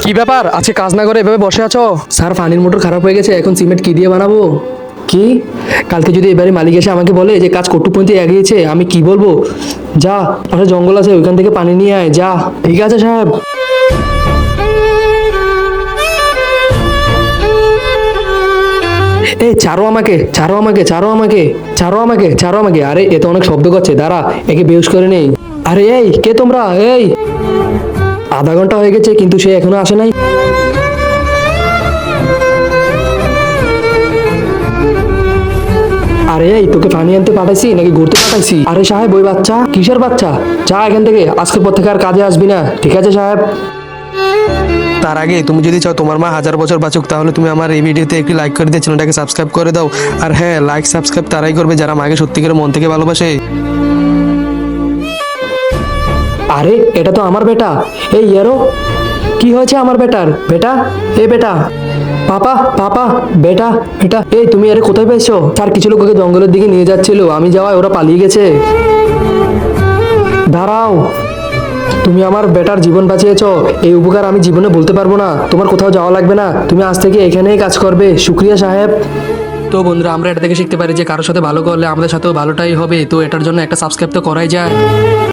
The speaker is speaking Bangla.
কি ব্যাপার, আজকে কাজ না করে এভাবে বসে আছো? স্যার, পানির মোটর খারাপ হয়ে গেছে, এখন সিমেন্ট কি দিয়ে বানাবো? কি? কালকে যদি এবারে মালিক এসে আমাকে বলে যে কাজ কটুপন্থী এগিয়েছে, আমি কি বলবো? যা, পাশে জঙ্গল আছে, ওইখান থেকে পানি নিয়ে আয়, যা। ঠিক আছে সাহেব। এই ছাড়ো আমাকে, ছাড়ো আমাকে, ছাড়ো আমাকে, ছাড়ো আমাকে, ছাড়ো আমাকে। আরে এ তো অনেক শব্দ করছে, দাঁড়া, একে বেহুশ করে নেই। আরে এই কে তোমরা? এই আধা ঘন্টা হয়ে গেছে কিন্তু সে এখনো আসে নাই। আরে এই তোকে পানি আনতে পাঠাইছি নাকি ঘুরতে পাঠাইছি? আরে সাহেব, ওই বাচ্চা কিসের বাচ্চা? যা এখান থেকে, আজকের পর থেকে আর কাজে আসবি না, ঠিক আছে সাহেব? তার আগে তুমি যদি চাও তোমার মা 1000 বছর বাঁচুক, তাহলে তুমি আমার এই ভিডিওতে একটি লাইক করে দিয়ে চ্যানেলটাকে সাবস্ক্রাইব করে দাও। আর হ্যাঁ, লাইক সাবস্ক্রাইব তারাই করবে যারা মাকে সত্যিকার মন থেকে ভালোবাসে। আরে এটা তো আমার বেটা। এই ইয়ারো, কি হয়েছে আমার বেটার? বেটা, এ বেটা, পাপা পাপা, বেটা বেটা, এই তুমি এর কোথায় পেয়েছো? স্যার, কিছু লোক ওকে জঙ্গলের দিকে নিয়ে যাচ্ছিল, আমি যাওয়ায় ওরা পালিয়ে গেছে। দাঁড়াও, তুমি আমার বেটার জীবন বাঁচিয়েছো, এই উপকার আমি জীবনে বলতে পারবো না। তোমার কোথাও যাওয়া লাগবে না, তুমি আজ থেকে এখানেই কাজ করবে। শুক্রিয়া সাহেব। তো বন্ধুরা, আমরা এটা থেকে শিখতে পারি যে কারোর সাথে ভালো করলে আমাদের সাথেও ভালোটাই হবে। তো এটার জন্য একটা সাবস্ক্রাইব তো করাই যায়।